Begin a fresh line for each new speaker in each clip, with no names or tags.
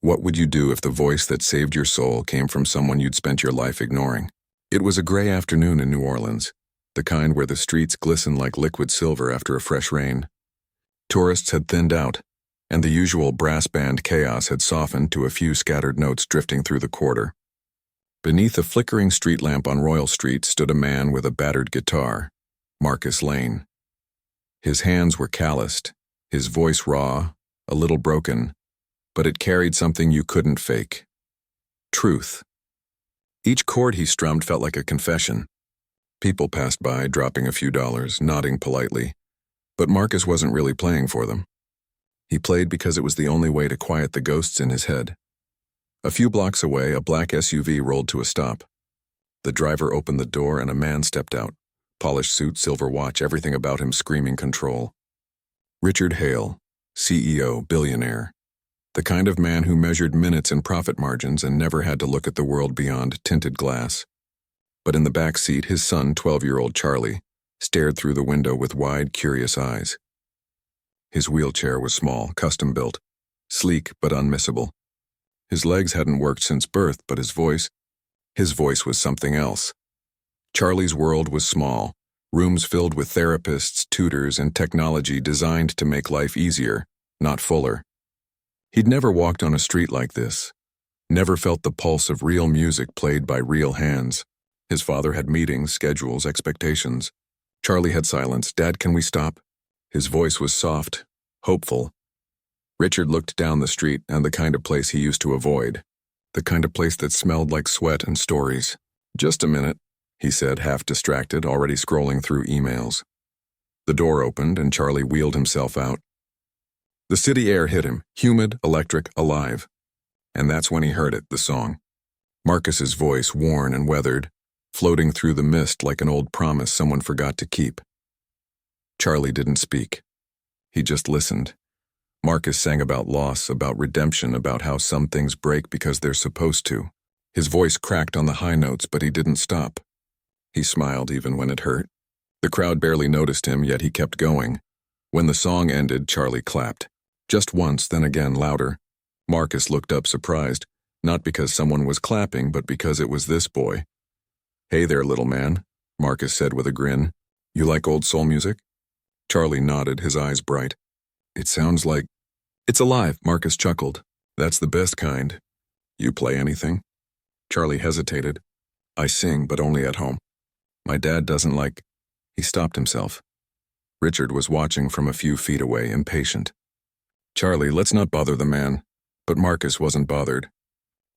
What would you do if the voice that saved your soul came from someone you'd spent your life ignoring? It was a gray afternoon in New Orleans, the kind where the streets glisten like liquid silver after a fresh rain. Tourists had thinned out, and the usual brass band chaos had softened to a few scattered notes drifting through the quarter. Beneath a flickering street lamp on Royal Street stood a man with a battered guitar, Marcus Lane. His hands were calloused, his voice raw, a little broken, but it carried something you couldn't fake. Truth. Each chord he strummed felt like a confession. People passed by, dropping a few dollars, nodding politely, but Marcus wasn't really playing for them. He played because it was the only way to quiet the ghosts in his head. A few blocks away, a black SUV rolled to a stop. The driver opened the door and a man stepped out. Polished suit, silver watch, everything about him screaming control. Richard Hale, CEO, Billionaire. The kind of man who measured minutes and profit margins and never had to look at the world beyond tinted glass. But in the back seat, his son, 12-year-old Charlie, stared through the window with wide, curious eyes. His wheelchair was small, custom-built, sleek but unmissable. His legs hadn't worked since birth, but his voice was something else. Charlie's world was small, rooms filled with therapists, tutors, and technology designed to make life easier, not fuller. He'd never walked on a street like this, never felt the pulse of real music played by real hands. His father had meetings, schedules, expectations. Charlie had silence. "Dad, can we stop?" His voice was soft, hopeful. Richard looked down the street and the kind of place he used to avoid, the kind of place that smelled like sweat and stories. "Just a minute," he said, half distracted, already scrolling through emails. The door opened and Charlie wheeled himself out. The city air hit him, humid, electric, alive. And that's when he heard it, the song. Marcus's voice, worn and weathered, floating through the mist like an old promise someone forgot to keep. Charlie didn't speak. He just listened. Marcus sang about loss, about redemption, about how some things break because they're supposed to. His voice cracked on the high notes, but he didn't stop. He smiled even when it hurt. The crowd barely noticed him, yet he kept going. When the song ended, Charlie clapped. Just once, then again, louder. Marcus looked up surprised, not because someone was clapping, but because it was this boy. "Hey there, little man," Marcus said with a grin. "You like old soul music?" Charlie nodded, his eyes bright. "It sounds like..." "It's alive," Marcus chuckled. "That's the best kind. You play anything?" Charlie hesitated. "I sing, but only at home. My dad doesn't like..." He stopped himself. Richard was watching from a few feet away, impatient. "Charlie, let's not bother the man." But Marcus wasn't bothered.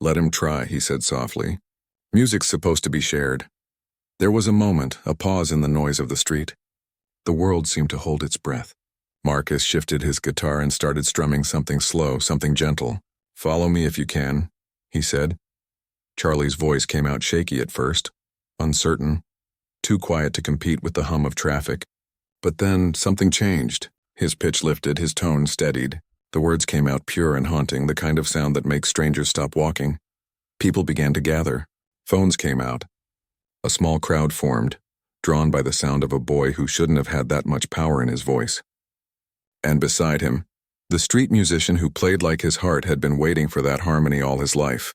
"Let him try," he said softly. "Music's supposed to be shared." There was a moment, a pause in the noise of the street. The world seemed to hold its breath. Marcus shifted his guitar and started strumming something slow, something gentle. "Follow me if you can," he said. Charlie's voice came out shaky at first, uncertain, too quiet to compete with the hum of traffic. But then something changed. His pitch lifted, his tone steadied. The words came out pure and haunting, the kind of sound that makes strangers stop walking. People began to gather. Phones came out. A small crowd formed, drawn by the sound of a boy who shouldn't have had that much power in his voice. And beside him, the street musician who played like his heart had been waiting for that harmony all his life.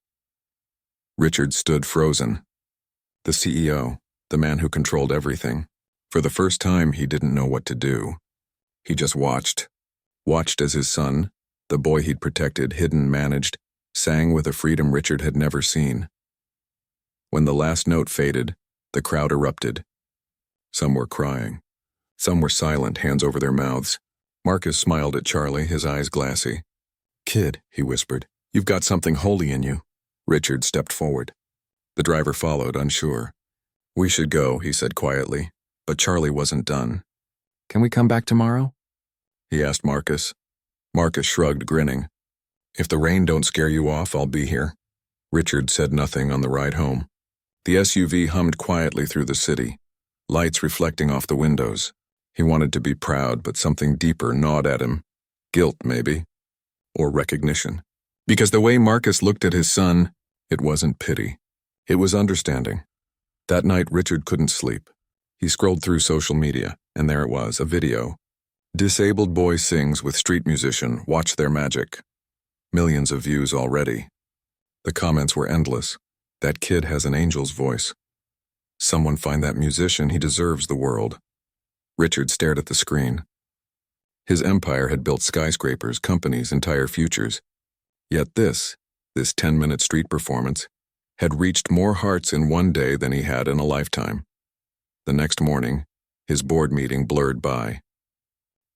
Richard stood frozen. The CEO, the man who controlled everything. For the first time, he didn't know what to do. He just watched as his son, the boy he'd protected, hidden, managed, sang with a freedom Richard had never seen. When the last note faded, the crowd erupted. Some were crying. Some were silent, hands over their mouths. Marcus smiled at Charlie, his eyes glassy. "Kid," he whispered, "you've got something holy in you." Richard stepped forward. The driver followed, unsure. "We should go," he said quietly, but Charlie wasn't done. "Can we come back tomorrow?" he asked Marcus. Marcus shrugged, grinning. "If the rain don't scare you off, I'll be here." Richard said nothing on the ride home. The SUV hummed quietly through the city, lights reflecting off the windows. He wanted to be proud, but something deeper gnawed at him. Guilt, maybe. Or recognition. Because the way Marcus looked at his son, it wasn't pity. It was understanding. That night, Richard couldn't sleep. He scrolled through social media, and there it was, a video. "Disabled boy sings with street musician, watch their magic." Millions of views already. The comments were endless. That kid has an angel's voice. Someone find that musician, he deserves the world. Richard stared at the screen. His empire had built skyscrapers, companies, entire futures. Yet this 10-minute street performance, had reached more hearts in one day than he had in a lifetime. The next morning, his board meeting blurred by.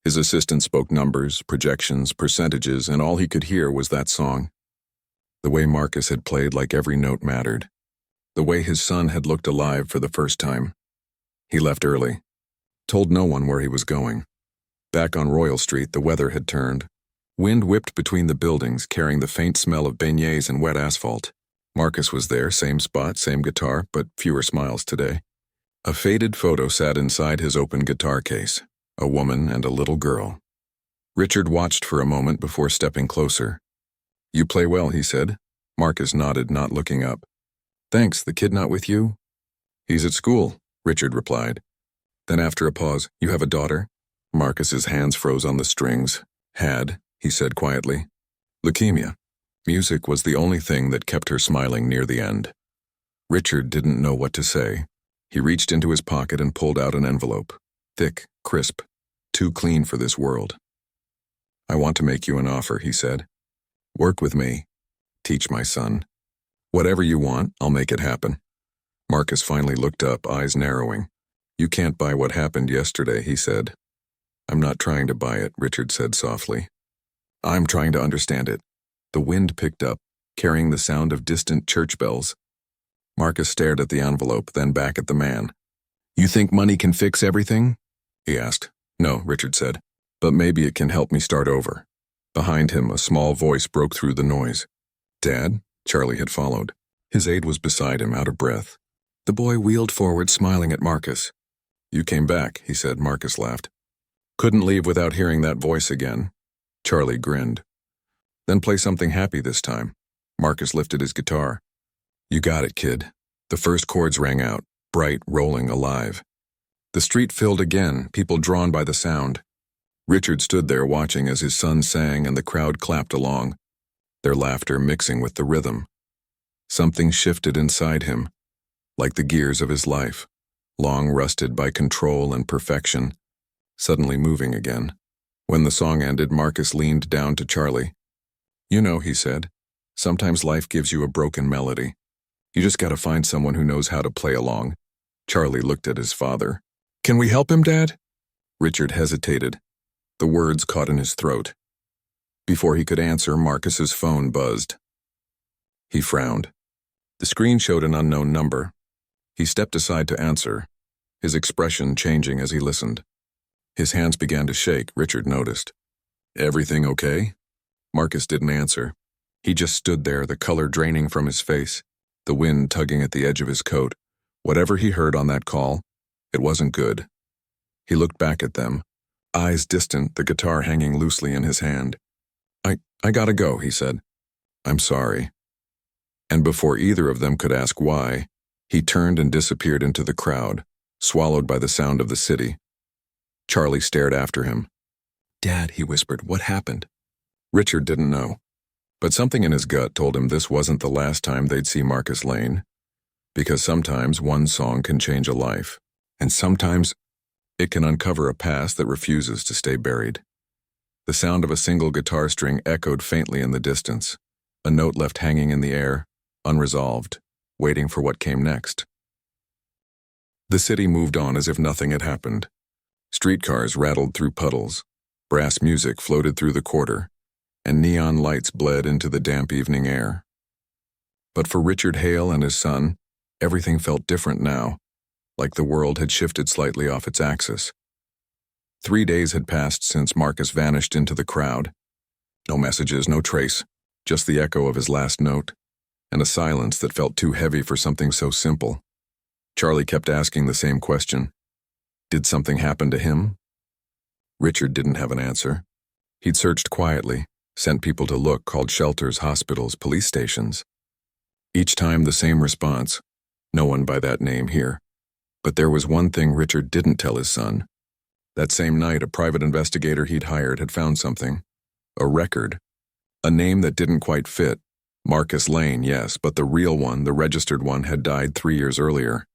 His assistant spoke numbers, projections, percentages, and all he could hear was that song. The way Marcus had played like every note mattered. The way his son had looked alive for the first time. He left early. Told no one where he was going. Back on Royal Street, the weather had turned. Wind whipped between the buildings, carrying the faint smell of beignets and wet asphalt. Marcus was there, same spot, same guitar, but fewer smiles today. A faded photo sat inside his open guitar case. A woman and a little girl. Richard watched for a moment before stepping closer. "You play well," he said. Marcus nodded, not looking up. "Thanks, the kid not with you?" "He's at school," Richard replied. Then after a pause, "You have a daughter?" Marcus's hands froze on the strings. "Had," he said quietly. "Leukemia." Music was the only thing that kept her smiling near the end. Richard didn't know what to say. He reached into his pocket and pulled out an envelope. Thick, crisp, too clean for this world. "I want to make you an offer," he said. "Work with me. Teach my son. Whatever you want, I'll make it happen." Marcus finally looked up, eyes narrowing. "You can't buy what happened yesterday," he said. "I'm not trying to buy it," Richard said softly. "I'm trying to understand it." The wind picked up, carrying the sound of distant church bells. Marcus stared at the envelope, then back at the man. "You think money can fix everything?" he asked. "No," Richard said, "but maybe it can help me start over." Behind him, a small voice broke through the noise. "Dad?" Charlie had followed. His aide was beside him, out of breath. The boy wheeled forward, smiling at Marcus. "You came back," he said. Marcus laughed. "Couldn't leave without hearing that voice again." Charlie grinned. "Then play something happy this time." Marcus lifted his guitar. "You got it, kid." The first chords rang out, bright, rolling, alive. The street filled again, people drawn by the sound. Richard stood there watching as his son sang and the crowd clapped along, their laughter mixing with the rhythm. Something shifted inside him, like the gears of his life, long rusted by control and perfection, suddenly moving again. When the song ended, Marcus leaned down to Charlie. "You know," he said, "sometimes life gives you a broken melody. You just gotta find someone who knows how to play along." Charlie looked at his father. "Can we help him, Dad?" Richard hesitated. The words caught in his throat. Before he could answer, Marcus's phone buzzed. He frowned. The screen showed an unknown number. He stepped aside to answer, his expression changing as he listened. His hands began to shake, Richard noticed. "Everything okay?" Marcus didn't answer. He just stood there, the color draining from his face, the wind tugging at the edge of his coat. Whatever he heard on that call, it wasn't good. He looked back at them, eyes distant, the guitar hanging loosely in his hand. I gotta go," he said. "I'm sorry." And before either of them could ask why, he turned and disappeared into the crowd, swallowed by the sound of the city. Charlie stared after him. "Dad," he whispered, "what happened?" Richard didn't know, but something in his gut told him this wasn't the last time they'd see Marcus Lane, because sometimes one song can change a life, and sometimes it can uncover a past that refuses to stay buried. The sound of a single guitar string echoed faintly in the distance, a note left hanging in the air, unresolved, waiting for what came next. The city moved on as if nothing had happened. Streetcars rattled through puddles, brass music floated through the quarter, and neon lights bled into the damp evening air. But for Richard Hale and his son, everything felt different now, like the world had shifted slightly off its axis. 3 days had passed since Marcus vanished into the crowd. No messages, no trace, just the echo of his last note, and a silence that felt too heavy for something so simple. Charlie kept asking the same question. Did something happen to him? Richard didn't have an answer. He'd searched quietly, sent people to look, called shelters, hospitals, police stations. Each time the same response, no one by that name here. But there was one thing Richard didn't tell his son. That same night, a private investigator he'd hired had found something. A record. A name that didn't quite fit. Marcus Lane, yes, but the real one, the registered one, had died 3 years earlier.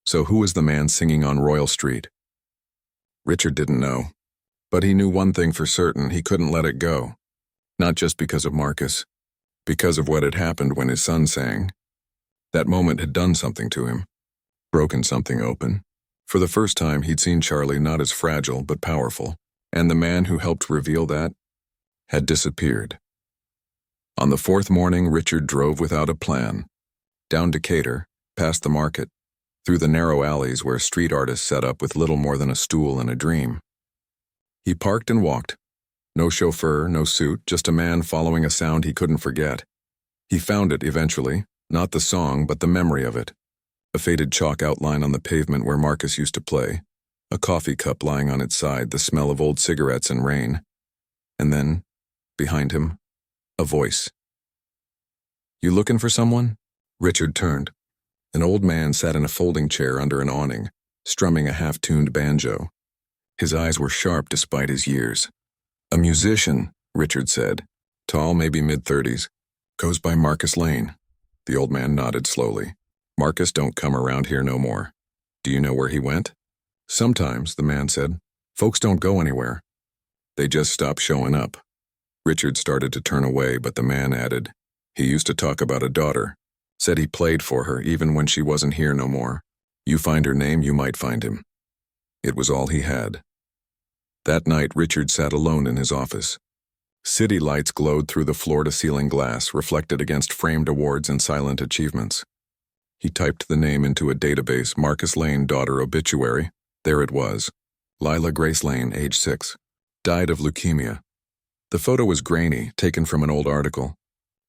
So who was the man singing on Royal Street? Richard didn't know. But he knew one thing for certain: he couldn't let it go. Not just because of Marcus. Because of what had happened when his son sang. That moment had done something to him. Broken something open. For the first time, he'd seen Charlie not as fragile but powerful. And the man who helped reveal that had disappeared. On the fourth morning, Richard drove without a plan. Down Decatur, past the market, through the narrow alleys where street artists set up with little more than a stool and a dream. He parked and walked. No chauffeur, no suit, just a man following a sound he couldn't forget. He found it eventually, not the song, but the memory of it. A faded chalk outline on the pavement where Marcus used to play, a coffee cup lying on its side, the smell of old cigarettes and rain. And then, behind him, a voice. "You looking for someone?" Richard turned. An old man sat in a folding chair under an awning, strumming a half-tuned banjo. His eyes were sharp despite his years. "A musician," Richard said, tall, maybe mid-30s. "Goes by Marcus Lane." The old man nodded slowly. "Marcus don't come around here no more. Do you know where he went?" "Sometimes," the man said. "Folks don't go anywhere. They just stop showing up." Richard started to turn away, but the man added, "He used to talk about a daughter. Said he played for her even when she wasn't here no more. You find her name, you might find him." It was all he had. That night, Richard sat alone in his office. City lights glowed through the floor-to-ceiling glass, reflected against framed awards and silent achievements. He typed the name into a database: Marcus Lane, daughter, obituary. There it was. Lila Grace Lane, age 6. Died of leukemia. The photo was grainy, taken from an old article.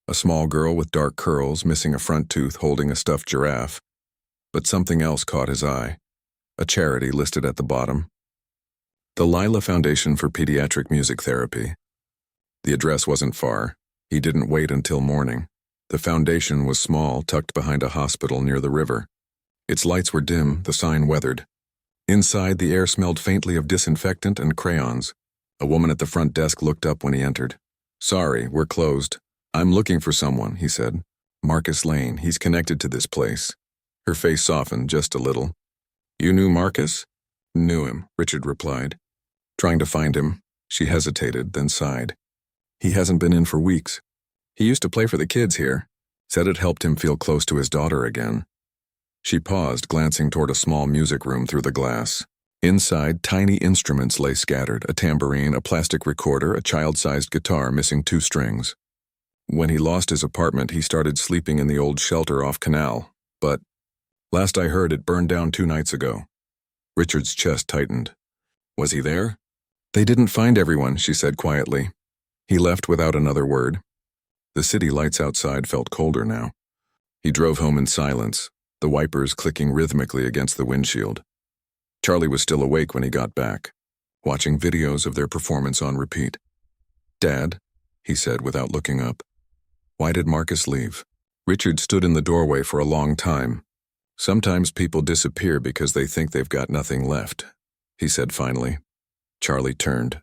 A small girl with dark curls, missing a front tooth, holding a stuffed giraffe. But something else caught his eye. A charity listed at the bottom. The Lila Foundation for Pediatric Music Therapy. The address wasn't far. He didn't wait until morning. The foundation was small, tucked behind a hospital near the river. Its lights were dim, the sign weathered. Inside, the air smelled faintly of disinfectant and crayons. A woman at the front desk looked up when he entered. "Sorry, we're closed." "I'm looking for someone," he said. "Marcus Lane, he's connected to this place." Her face softened just a little. "You knew Marcus?" "Knew him," Richard replied. "Trying to find him." She hesitated, then sighed. "He hasn't been in for weeks. He used to play for the kids here. Said it helped him feel close to his daughter again." She paused, glancing toward a small music room through the glass. Inside, tiny instruments lay scattered: a tambourine, a plastic recorder, a child-sized guitar missing 2 strings. When he lost his apartment, he started sleeping in the old shelter off Canal, but last I heard, it burned down 2 nights ago. Richard's chest tightened. Was he there? "They didn't find everyone," she said quietly. He left without another word. The city lights outside felt colder now. He drove home in silence, the wipers clicking rhythmically against the windshield. Charlie was still awake when he got back, watching videos of their performance on repeat. "Dad," he said without looking up. "Why did Marcus leave?" Richard stood in the doorway for a long time. "Sometimes people disappear because they think they've got nothing left," he said finally. Charlie turned.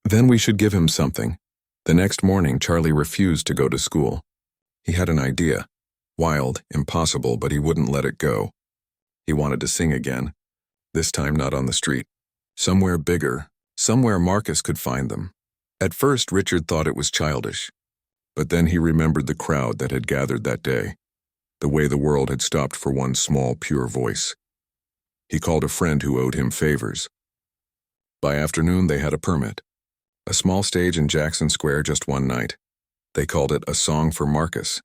"Then we should give him something." The next morning, Charlie refused to go to school. He had an idea. Wild, impossible, but he wouldn't let it go. He wanted to sing again. This time not on the street. Somewhere bigger, somewhere Marcus could find them. At first, Richard thought it was childish. But then he remembered the crowd that had gathered that day. The way the world had stopped for one small, pure voice. He called a friend who owed him favors. By afternoon, they had a permit. A small stage in Jackson Square just one night. They called it A Song for Marcus.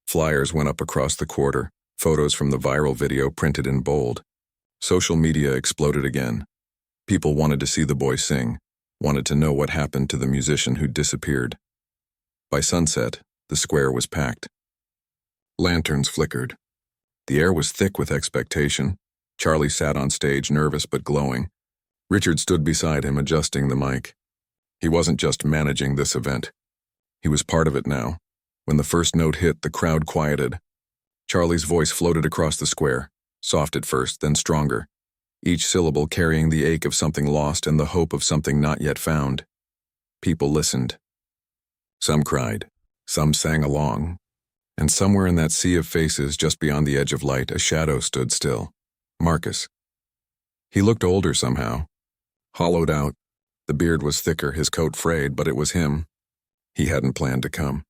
Flyers went up across the quarter, photos from the viral video printed in bold. Social media exploded again. People wanted to see the boy sing, wanted to know what happened to the musician who'd disappeared. By sunset, the square was packed. Lanterns flickered. The air was thick with expectation. Charlie sat on stage, nervous but glowing. Richard stood beside him, adjusting the mic. He wasn't just managing this event. He was part of it now. When the first note hit, the crowd quieted. Charlie's voice floated across the square, soft at first, then stronger, each syllable carrying the ache of something lost and the hope of something not yet found. People listened. Some cried, some sang along, and somewhere in that sea of faces just beyond the edge of light, a shadow stood still. Marcus. He looked older somehow. Hollowed out, the beard was thicker, his coat frayed, but it was him. He hadn't planned to come.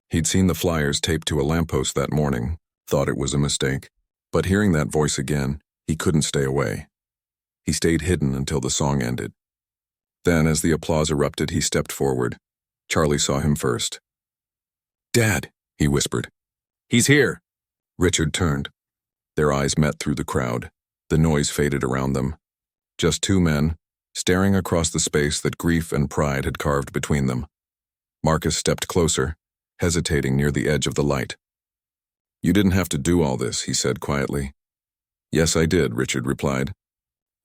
He'd seen the flyers taped to a lamppost that morning, thought it was a mistake. But hearing that voice again, he couldn't stay away. He stayed hidden until the song ended. Then, as the applause erupted, he stepped forward. Charlie saw him first. "Dad," he whispered. "He's here." Richard turned. Their eyes met through the crowd. The noise faded around them. Just two men, staring across the space that grief and pride had carved between them. Marcus stepped closer, hesitating near the edge of the light. "You didn't have to do all this," he said quietly. "Yes, I did," Richard replied.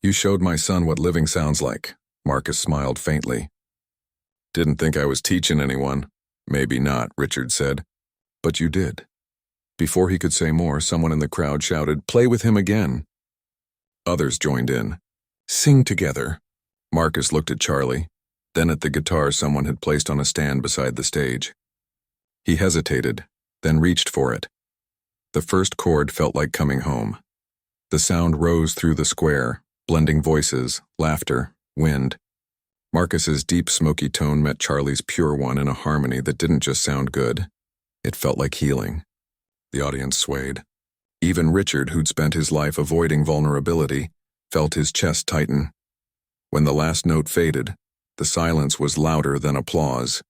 "You showed my son what living sounds like." Marcus smiled faintly. "Didn't think I was teaching anyone." "Maybe not," Richard said. "But you did." Before he could say more, someone in the crowd shouted, "Play with him again." Others joined in. "Sing together." Marcus looked at Charlie, then at the guitar someone had placed on a stand beside the stage. He hesitated, then reached for it. The first chord felt like coming home. The sound rose through the square, blending voices, laughter, wind. Marcus's deep, smoky tone met Charlie's pure one in a harmony that didn't just sound good. It felt like healing. The audience swayed. Even Richard, who'd spent his life avoiding vulnerability, felt his chest tighten. When the last note faded, the silence was louder than applause.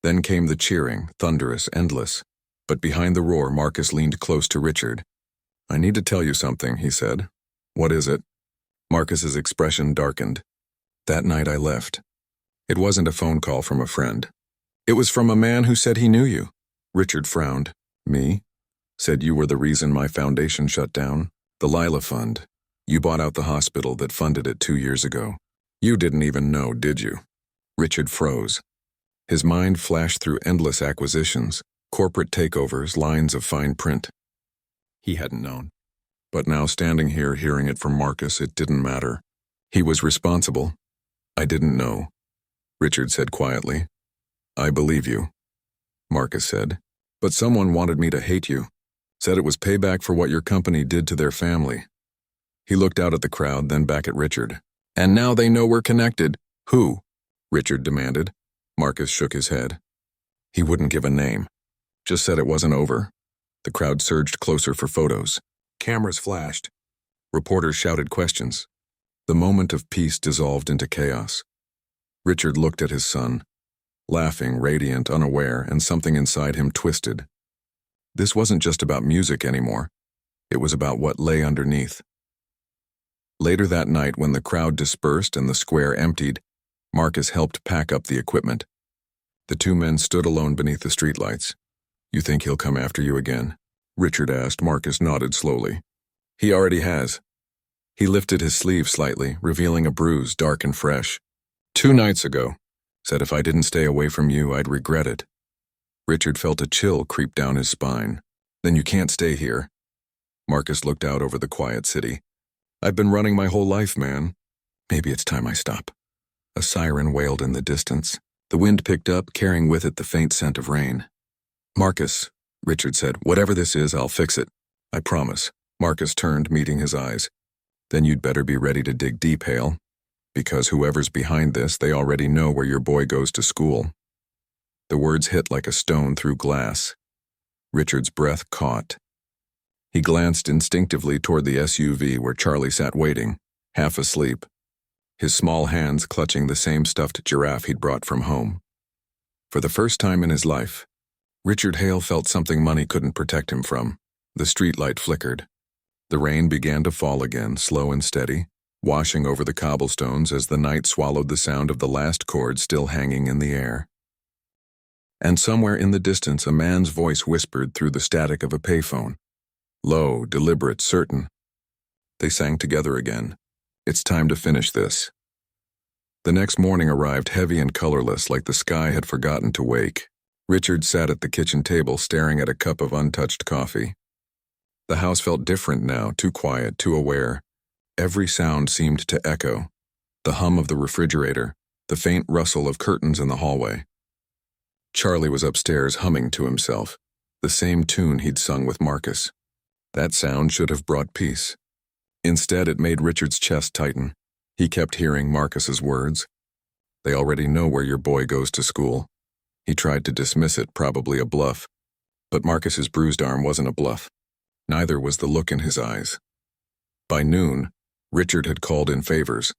Then came the cheering, thunderous, endless. But behind the roar, Marcus leaned close to Richard. "I need to tell you something," he said. "What is it?" Marcus's expression darkened. "That night I left. It wasn't a phone call from a friend. It was from a man who said he knew you." Richard frowned. "Me?" "Said you were the reason my foundation shut down. The Lila Fund. You bought out the hospital that funded it 2 years ago. You didn't even know, did you?" Richard froze. His mind flashed through endless acquisitions, corporate takeovers, lines of fine print. He hadn't known. But now, standing here hearing it from Marcus, it didn't matter. He was responsible. "I didn't know," Richard said quietly. "I believe you," Marcus said. "But someone wanted me to hate you. Said it was payback for what your company did to their family." He looked out at the crowd, then back at Richard. "And now they know we're connected." "Who?" Richard demanded. Marcus shook his head. He wouldn't give a name. Just said it wasn't over. The crowd surged closer for photos. Cameras flashed. Reporters shouted questions. The moment of peace dissolved into chaos. Richard looked at his son, laughing, radiant, unaware, and something inside him twisted. This wasn't just about music anymore. It was about what lay underneath. Later that night, when the crowd dispersed and the square emptied, Marcus helped pack up the equipment. The two men stood alone beneath the streetlights. "You think he'll come after you again?" Richard asked. Marcus nodded slowly. "He already has." He lifted his sleeve slightly, revealing a bruise dark and fresh. 2 nights ago. Said if I didn't stay away from you, I'd regret it." Richard felt a chill creep down his spine. "Then you can't stay here." Marcus looked out over the quiet city. "I've been running my whole life, man. Maybe it's time I stop." A siren wailed in the distance. The wind picked up, carrying with it the faint scent of rain. "Marcus," Richard said, "whatever this is, I'll fix it. I promise." Marcus turned, meeting his eyes. "Then you'd better be ready to dig deep, Hale. Because whoever's behind this, they already know where your boy goes to school." The words hit like a stone through glass. Richard's breath caught. He glanced instinctively toward the SUV where Charlie sat waiting, half asleep, his small hands clutching the same stuffed giraffe he'd brought from home. For the first time in his life, Richard Hale felt something money couldn't protect him from. The streetlight flickered. The rain began to fall again, slow and steady, washing over the cobblestones as the night swallowed the sound of the last chord still hanging in the air. And somewhere in the distance, a man's voice whispered through the static of a payphone. Low, deliberate, certain. They sang together again. "It's time to finish this." The next morning arrived heavy and colorless, like the sky had forgotten to wake. Richard sat at the kitchen table staring at a cup of untouched coffee. The house felt different now, too quiet, too aware. Every sound seemed to echo. The hum of the refrigerator, the faint rustle of curtains in the hallway. Charlie was upstairs humming to himself, the same tune he'd sung with Marcus. That sound should have brought peace. Instead, it made Richard's chest tighten. He kept hearing Marcus's words. They already know where your boy goes to school. He tried to dismiss it, probably a bluff. But Marcus's bruised arm wasn't a bluff. Neither was the look in his eyes. By noon, Richard had called in favors.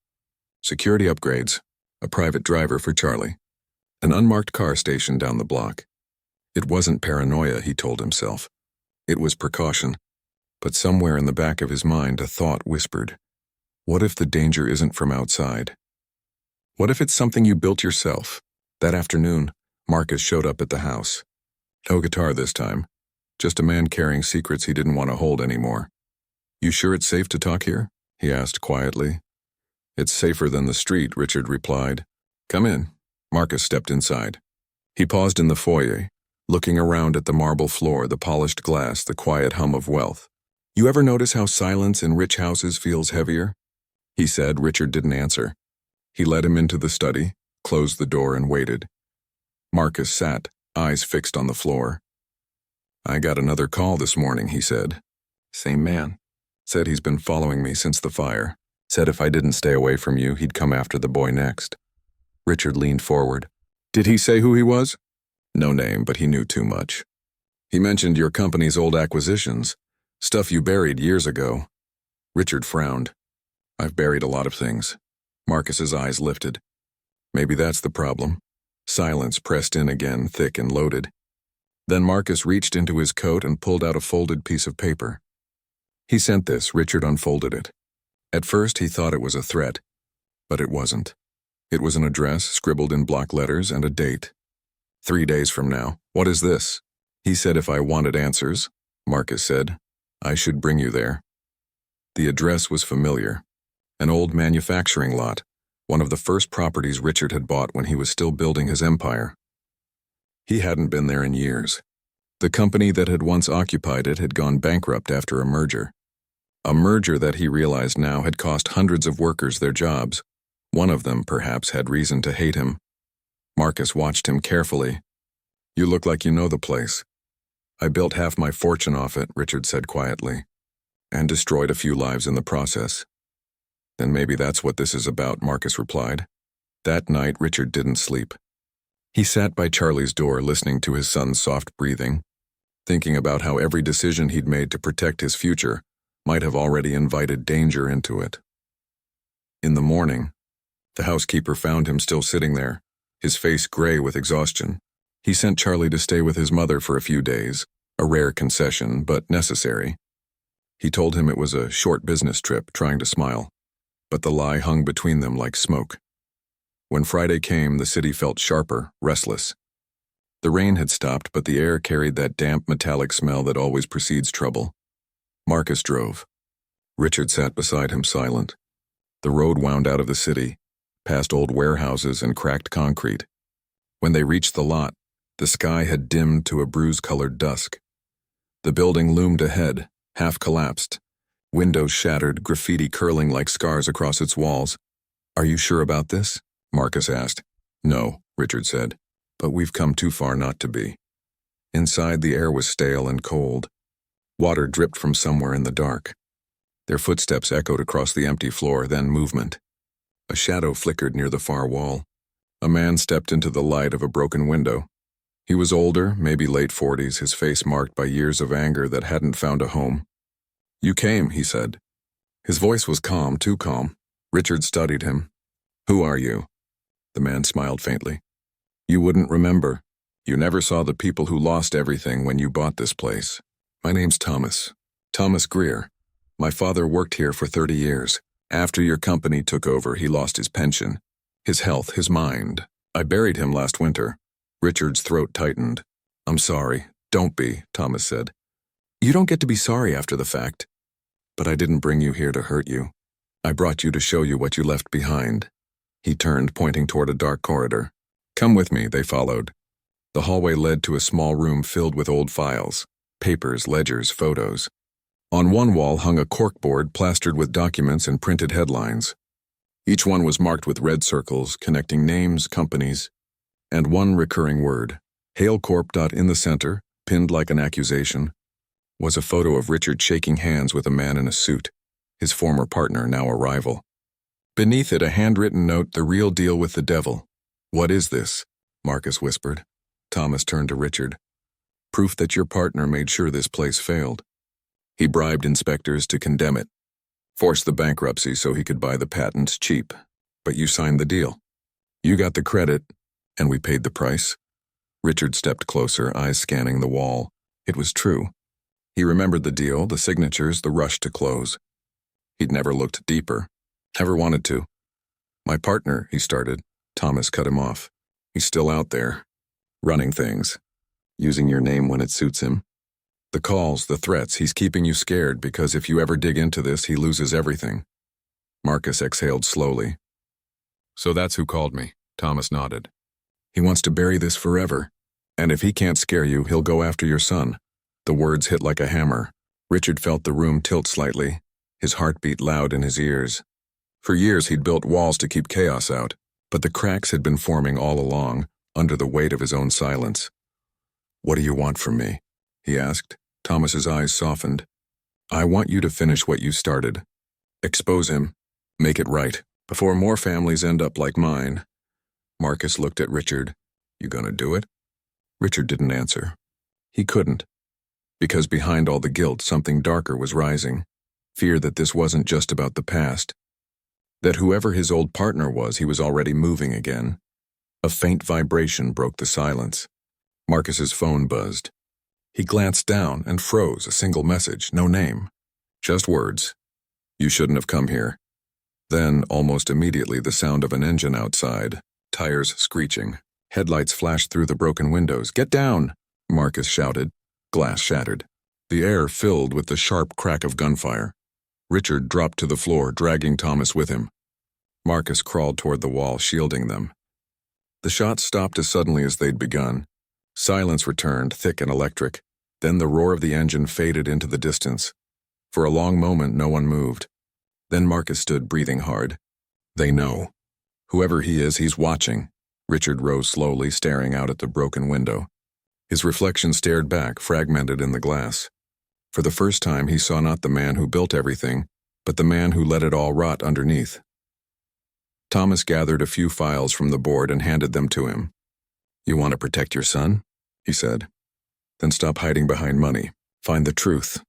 Security upgrades, a private driver for Charlie, an unmarked car station down the block. It wasn't paranoia, he told himself. It was precaution. But somewhere in the back of his mind a thought whispered, what if the danger isn't from outside? What if it's something you built yourself? That afternoon, Marcus showed up at the house. No guitar this time, just a man carrying secrets he didn't want to hold anymore. You sure it's safe to talk here? He asked quietly. It's safer than the street, Richard replied. Come in. Marcus stepped inside. He paused in the foyer, looking around at the marble floor, the polished glass, the quiet hum of wealth. You ever notice how silence in rich houses feels heavier? He said. Richard didn't answer. He led him into the study, closed the door, and waited. Marcus sat, eyes fixed on the floor. I got another call this morning, he said. Same man. Said he's been following me since the fire. Said if I didn't stay away from you, he'd come after the boy next. Richard leaned forward. Did he say who he was? No name, but he knew too much. He mentioned your company's old acquisitions, stuff you buried years ago. Richard frowned. I've buried a lot of things. Marcus's eyes lifted. Maybe that's the problem. Silence pressed in again, thick and loaded. Then Marcus reached into his coat and pulled out a folded piece of paper. He sent this. Richard unfolded it. At first he thought it was a threat, but it wasn't. It was an address scribbled in block letters and a date. 3 days from now. What is this? He said if I wanted answers, Marcus said, I should bring you there. The address was familiar. An old manufacturing lot, one of the first properties Richard had bought when he was still building his empire. He hadn't been there in years. The company that had once occupied it had gone bankrupt after a merger. A merger that he realized now had cost hundreds of workers their jobs. One of them, perhaps, had reason to hate him. Marcus watched him carefully. You look like you know the place. I built half my fortune off it, Richard said quietly, and destroyed a few lives in the process. Then maybe that's what this is about, Marcus replied. That night, Richard didn't sleep. He sat by Charlie's door listening to his son's soft breathing, thinking about how every decision he'd made to protect his future might have already invited danger into it. In the morning, the housekeeper found him still sitting there, his face gray with exhaustion. He sent Charlie to stay with his mother for a few days, a rare concession, but necessary. He told him it was a short business trip, trying to smile, but the lie hung between them like smoke. When Friday came, the city felt sharper, restless. The rain had stopped, but the air carried that damp, metallic smell that always precedes trouble. Marcus drove. Richard sat beside him silent. The road wound out of the city, past old warehouses and cracked concrete. When they reached the lot, the sky had dimmed to a bruise-colored dusk. The building loomed ahead, half collapsed, windows shattered, graffiti curling like scars across its walls. Are you sure about this? Marcus asked. No, Richard said, but we've come too far not to be. Inside, the air was stale and cold. Water dripped from somewhere in the dark. Their footsteps echoed across the empty floor, then movement. A shadow flickered near the far wall. A man stepped into the light of a broken window. He was older, maybe late 40s, his face marked by years of anger that hadn't found a home. You came, he said. His voice was calm, too calm. Richard studied him. Who are you? The man smiled faintly. You wouldn't remember. You never saw the people who lost everything when you bought this place. My name's Thomas. Thomas Greer. My father worked here for 30 years. After your company took over, he lost his pension, his health, his mind. I buried him last winter. Richard's throat tightened. I'm sorry. Don't be, Thomas said. You don't get to be sorry after the fact. But I didn't bring you here to hurt you. I brought you to show you what you left behind. He turned, pointing toward a dark corridor. Come with me, they followed. The hallway led to a small room filled with old files, papers, ledgers, photos. On one wall hung a corkboard plastered with documents and printed headlines. Each one was marked with red circles connecting names, companies, and one recurring word, Hale Corp. In the center, pinned like an accusation, was a photo of Richard shaking hands with a man in a suit, his former partner, now a rival. Beneath it, a handwritten note, "The real deal with the devil." "What is this?" Marcus whispered. Thomas turned to Richard. "Proof that your partner made sure this place failed. He bribed inspectors to condemn it, forced the bankruptcy so he could buy the patents cheap. But you signed the deal. You got the credit, and we paid the price." Richard stepped closer, eyes scanning the wall. It was true. He remembered the deal, the signatures, the rush to close. He'd never looked deeper. Never wanted to. "My partner," he started. Thomas cut him off. "He's still out there, running things, using your name when it suits him. The calls, the threats, he's keeping you scared because if you ever dig into this, he loses everything." Marcus exhaled slowly. "So that's who called me," Thomas nodded. "He wants to bury this forever. And if he can't scare you, he'll go after your son." The words hit like a hammer. Richard felt the room tilt slightly, his heartbeat loud in his ears. For years he'd built walls to keep chaos out, but the cracks had been forming all along, under the weight of his own silence. "What do you want from me?" he asked. Thomas's eyes softened. "I want you to finish what you started. Expose him. Make it right, before more families end up like mine." Marcus looked at Richard. "You gonna do it?" Richard didn't answer. He couldn't. Because behind all the guilt, something darker was rising. Fear that this wasn't just about the past. That whoever his old partner was, he was already moving again. A faint vibration broke the silence. Marcus's phone buzzed. He glanced down and froze, a single message, no name. Just words. "You shouldn't have come here." Then, almost immediately, the sound of an engine outside, tires screeching. Headlights flashed through the broken windows. "Get down!" Marcus shouted. Glass shattered. The air filled with the sharp crack of gunfire. Richard dropped to the floor, dragging Thomas with him. Marcus crawled toward the wall, shielding them. The shots stopped as suddenly as they'd begun. Silence returned, thick and electric. Then the roar of the engine faded into the distance. For a long moment, no one moved. Then Marcus stood, breathing hard. "They know. Whoever he is, he's watching." Richard rose slowly, staring out at the broken window. His reflection stared back, fragmented in the glass. For the first time, he saw not the man who built everything, but the man who let it all rot underneath. Thomas gathered a few files from the board and handed them to him. "You want to protect your son?" he said. "Then stop hiding behind money. Find the truth."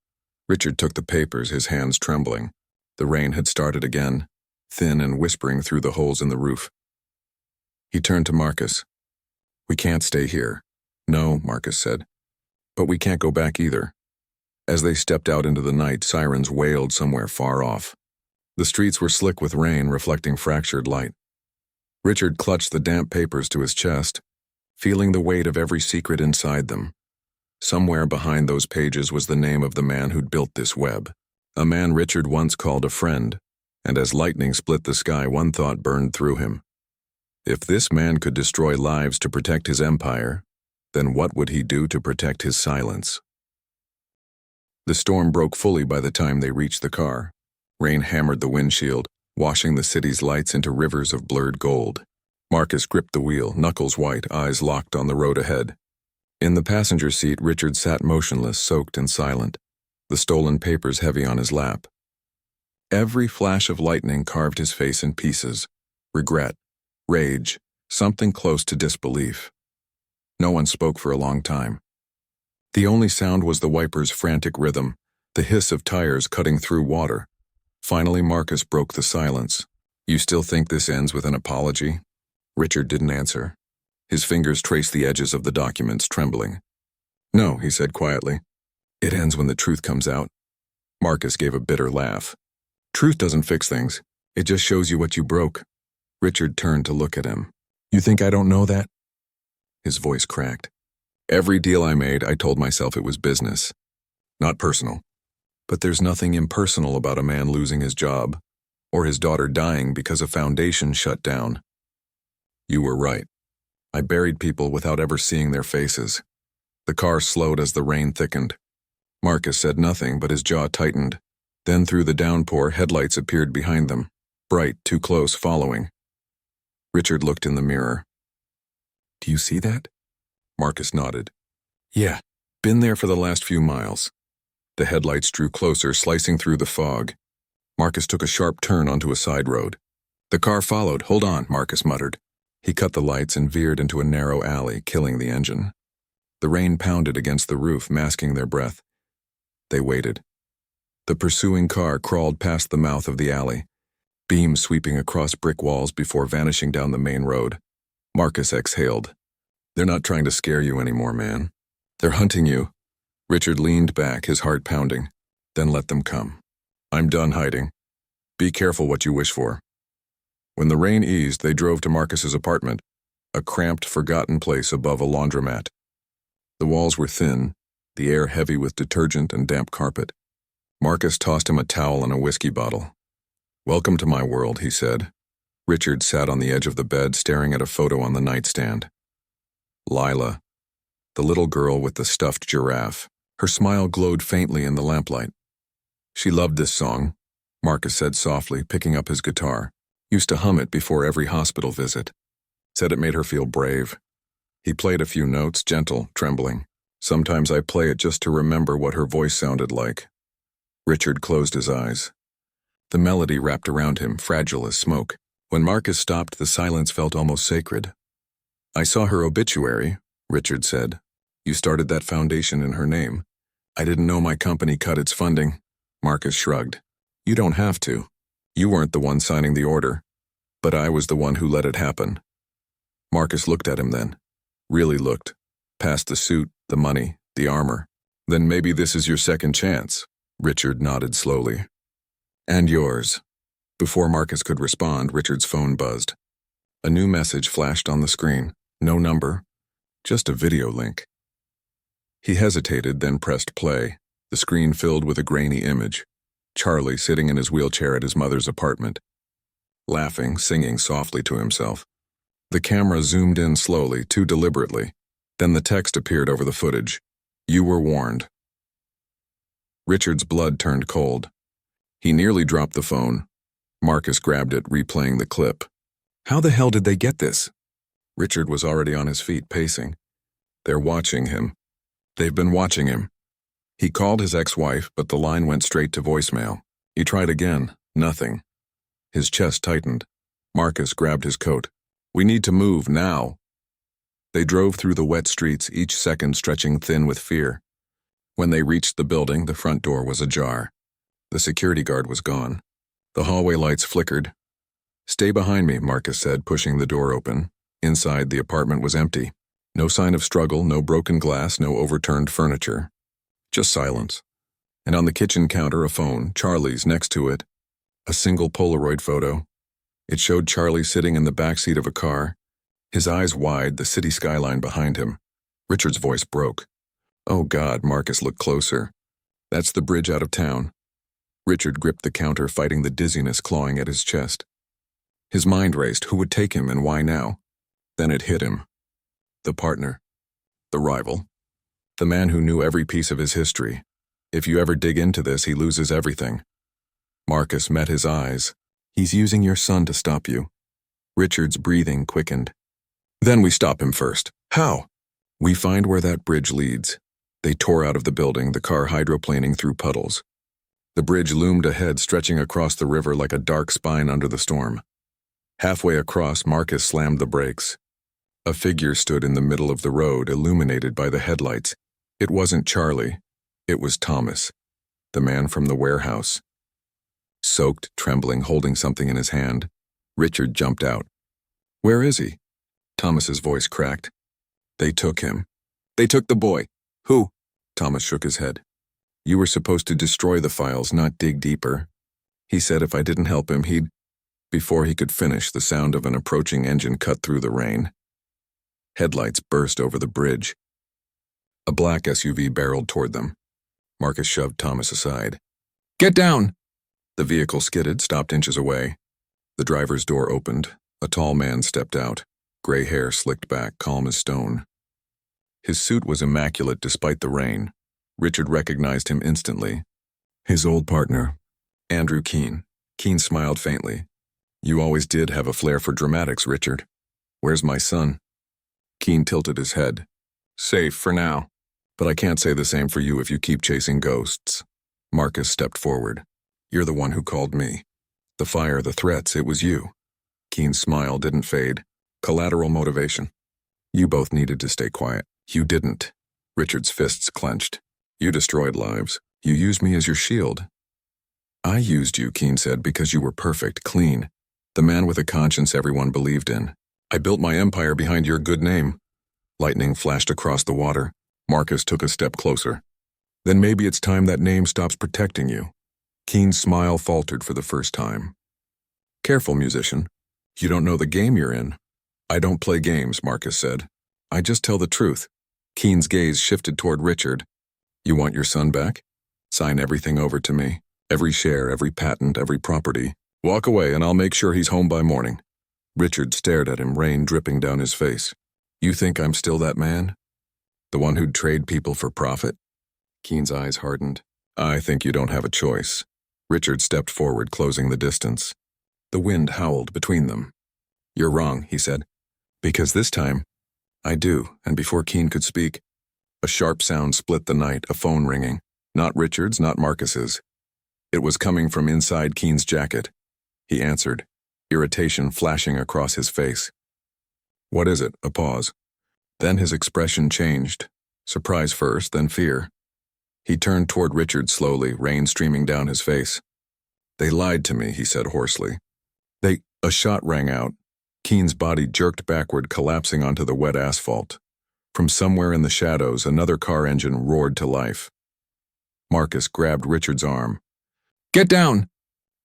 Richard took the papers, his hands trembling. The rain had started again, thin and whispering through the holes in the roof. He turned to Marcus. "We can't stay here." "No," Marcus said. "But we can't go back either." As they stepped out into the night, sirens wailed somewhere far off. The streets were slick with rain, reflecting fractured light. Richard clutched the damp papers to his chest, feeling the weight of every secret inside them. Somewhere behind those pages was the name of the man who'd built this web, a man Richard once called a friend, and as lightning split the sky, one thought burned through him. If this man could destroy lives to protect his empire, then what would he do to protect his silence? The storm broke fully by the time they reached the car. Rain hammered the windshield, washing the city's lights into rivers of blurred gold. Marcus gripped the wheel, knuckles white, eyes locked on the road ahead. In the passenger seat, Richard sat motionless, soaked and silent, the stolen papers heavy on his lap. Every flash of lightning carved his face in pieces. Regret, rage, something close to disbelief. No one spoke for a long time. The only sound was the wiper's frantic rhythm, the hiss of tires cutting through water. Finally, Marcus broke the silence. "You still think this ends with an apology?" Richard didn't answer. His fingers traced the edges of the documents, trembling. "No," he said quietly. "It ends when the truth comes out." Marcus gave a bitter laugh. "Truth doesn't fix things. It just shows you what you broke." Richard turned to look at him. "You think I don't know that?" His voice cracked. "Every deal I made, I told myself it was business, not personal. But there's nothing impersonal about a man losing his job, or his daughter dying because a foundation shut down. You were right. I buried people without ever seeing their faces." The car slowed as the rain thickened. Marcus said nothing, but his jaw tightened. Then through the downpour, headlights appeared behind them, bright, too close, following. Richard looked in the mirror. "Do you see that?" Marcus nodded. Yeah, been there for the last few miles. The headlights drew closer, slicing through the fog. Marcus took a sharp turn onto a side road. The car followed. Hold on, Marcus muttered. He cut the lights and veered into a narrow alley, killing the engine. The rain pounded against the roof, masking their breath. They waited. The pursuing car crawled past the mouth of the alley, beams sweeping across brick walls before vanishing down the main road. Marcus exhaled. They're not trying to scare you anymore, man. They're hunting you. Richard leaned back, his heart pounding. Then let them come. I'm done hiding. Be careful what you wish for. When the rain eased, they drove to Marcus's apartment, a cramped, forgotten place above a laundromat. The walls were thin, the air heavy with detergent and damp carpet. Marcus tossed him a towel and a whiskey bottle. Welcome to my world, he said. Richard sat on the edge of the bed, staring at a photo on the nightstand. Lila, the little girl with the stuffed giraffe. Her smile glowed faintly in the lamplight. She loved this song, Marcus said softly, picking up his guitar. Used to hum it before every hospital visit. Said it made her feel brave. He played a few notes, gentle, trembling. Sometimes I play it just to remember what her voice sounded like. Richard closed his eyes. The melody wrapped around him, fragile as smoke. When Marcus stopped, the silence felt almost sacred. I saw her obituary, Richard said. You started that foundation in her name. I didn't know my company cut its funding. Marcus shrugged. You don't have to. You weren't the one signing the order. But I was the one who let it happen. Marcus looked at him then. Really looked. Past the suit, the money, the armor. Then maybe this is your second chance. Richard nodded slowly. And yours. Before Marcus could respond, Richard's phone buzzed. A new message flashed on the screen. No number. Just a video link. He hesitated, then pressed play. The screen filled with a grainy image. Charlie sitting in his wheelchair at his mother's apartment. Laughing, singing softly to himself. The camera zoomed in slowly, too deliberately. Then the text appeared over the footage. You were warned. Richard's blood turned cold. He nearly dropped the phone. Marcus grabbed it, replaying the clip. How the hell did they get this? Richard was already on his feet, pacing. They're watching him. They've been watching him. He called his ex-wife, but the line went straight to voicemail. He tried again. Nothing. His chest tightened. Marcus grabbed his coat. We need to move, now. They drove through the wet streets, each second stretching thin with fear. When they reached the building, the front door was ajar. The security guard was gone. The hallway lights flickered. Stay behind me, Marcus said, pushing the door open. Inside, the apartment was empty. No sign of struggle, no broken glass, no overturned furniture. Just silence. And on the kitchen counter, a phone, Charlie's, next to it. A single Polaroid photo. It showed Charlie sitting in the backseat of a car, his eyes wide, the city skyline behind him. Richard's voice broke. Oh God, Marcus looked closer. That's the bridge out of town. Richard gripped the counter, fighting the dizziness clawing at his chest. His mind raced. Who would take him and why now? Then it hit him. The partner. The rival. The man who knew every piece of his history. If you ever dig into this, he loses everything. Marcus met his eyes. He's using your son to stop you. Richard's breathing quickened. Then we stop him first. How? We find where that bridge leads. They tore out of the building, the car hydroplaning through puddles. The bridge loomed ahead, stretching across the river like a dark spine under the storm. Halfway across, Marcus slammed the brakes. A figure stood in the middle of the road, illuminated by the headlights. It wasn't Charlie. It was Thomas, the man from the warehouse. Soaked, trembling, holding something in his hand, Richard jumped out. Where is he? Thomas's voice cracked. They took him. They took the boy. Who? Thomas shook his head. You were supposed to destroy the files, not dig deeper. He said if I didn't help him, he'd... Before he could finish, the sound of an approaching engine cut through the rain. Headlights burst over the bridge. A black SUV barreled toward them. Marcus shoved Thomas aside. Get down! The vehicle skidded, stopped inches away. The driver's door opened. A tall man stepped out, gray hair slicked back, calm as stone. His suit was immaculate despite the rain. Richard recognized him instantly. His old partner, Andrew Keene. Keene smiled faintly. You always did have a flair for dramatics, Richard. Where's my son? Keene tilted his head. Safe for now. But I can't say the same for you if you keep chasing ghosts. Marcus stepped forward. You're the one who called me. The fire, the threats, it was you. Keen's smile didn't fade. Collateral motivation. You both needed to stay quiet. You didn't. Richard's fists clenched. You destroyed lives. You used me as your shield. I used you, Keen said, because you were perfect, clean. The man with a conscience everyone believed in. I built my empire behind your good name. Lightning flashed across the water. Marcus took a step closer. Then maybe it's time that name stops protecting you. Keen's smile faltered for the first time. Careful, musician. You don't know the game you're in. I don't play games, Marcus said. I just tell the truth. Keen's gaze shifted toward Richard. You want your son back? Sign everything over to me. Every share, every patent, every property. Walk away and I'll make sure he's home by morning. Richard stared at him, rain dripping down his face. You think I'm still that man? The one who'd trade people for profit? Keen's eyes hardened. I think you don't have a choice. Richard stepped forward, closing the distance. The wind howled between them. You're wrong, he said. Because this time, I do, and before Keen could speak, a sharp sound split the night, a phone ringing. Not Richard's, not Marcus's. It was coming from inside Keen's jacket. He answered, irritation flashing across his face. What is it? A pause. Then his expression changed. Surprise first, then fear. He turned toward Richard slowly, rain streaming down his face. They lied to me, he said hoarsely. A shot rang out. Keen's body jerked backward, collapsing onto the wet asphalt. From somewhere in the shadows, another car engine roared to life. Marcus grabbed Richard's arm. Get down!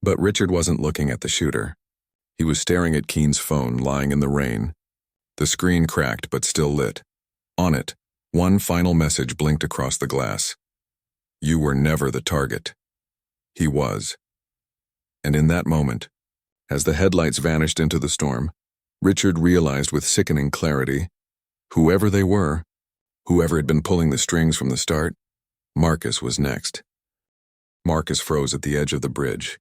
But Richard wasn't looking at the shooter. He was staring at Keen's phone, lying in the rain. The screen cracked, but still lit. On it, one final message blinked across the glass. You were never the target. He was. And in that moment, as the headlights vanished into the storm, Richard realized with sickening clarity, whoever they were, whoever had been pulling the strings from the start, Marcus was next. Marcus froze at the edge of the bridge,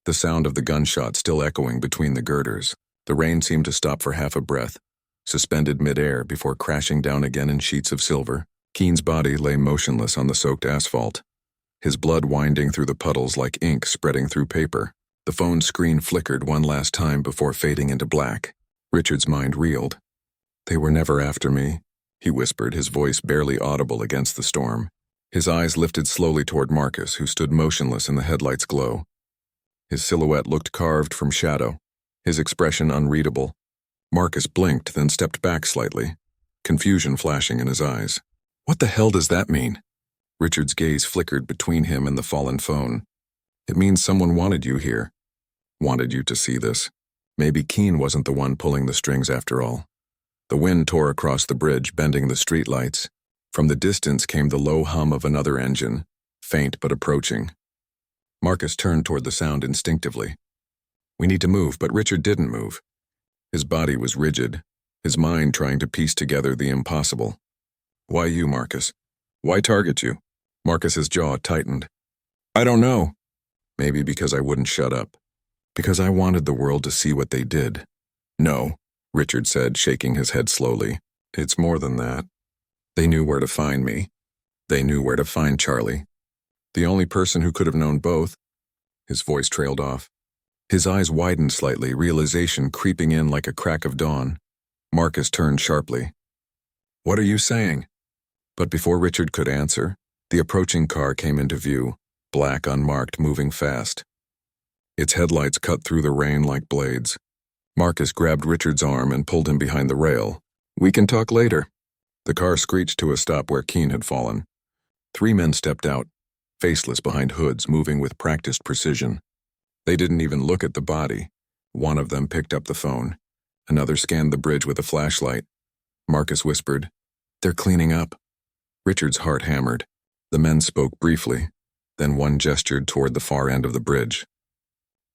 the sound of the gunshot still echoing between the girders. The rain seemed to stop for half a breath, suspended midair before crashing down again in sheets of silver. Keen's body lay motionless on the soaked asphalt, his blood winding through the puddles like ink spreading through paper. The phone screen flickered one last time before fading into black. Richard's mind reeled. They were never after me, he whispered, his voice barely audible against the storm. His eyes lifted slowly toward Marcus, who stood motionless in the headlight's glow. His silhouette looked carved from shadow, his expression unreadable. Marcus blinked, then stepped back slightly, confusion flashing in his eyes. What the hell does that mean? Richard's gaze flickered between him and the fallen phone. It means someone wanted you here. Wanted you to see this. Maybe Keen wasn't the one pulling the strings after all. The wind tore across the bridge, bending the streetlights. From the distance came the low hum of another engine, faint but approaching. Marcus turned toward the sound instinctively. We need to move, but Richard didn't move. His body was rigid, his mind trying to piece together the impossible. Why you, Marcus? Why target you? Marcus's jaw tightened. I don't know. Maybe because I wouldn't shut up. Because I wanted the world to see what they did. No, Richard said, shaking his head slowly. It's more than that. They knew where to find me. They knew where to find Charlie. The only person who could have known both. His voice trailed off. His eyes widened slightly, realization creeping in like a crack of dawn. Marcus turned sharply. What are you saying? But before Richard could answer, the approaching car came into view, black, unmarked, moving fast. Its headlights cut through the rain like blades. Marcus grabbed Richard's arm and pulled him behind the rail. We can talk later. The car screeched to a stop where Keen had fallen. 3 men stepped out, faceless behind hoods, moving with practiced precision. They didn't even look at the body. One of them picked up the phone. Another scanned the bridge with a flashlight. Marcus whispered, They're cleaning up. Richard's heart hammered. The men spoke briefly. Then one gestured toward the far end of the bridge.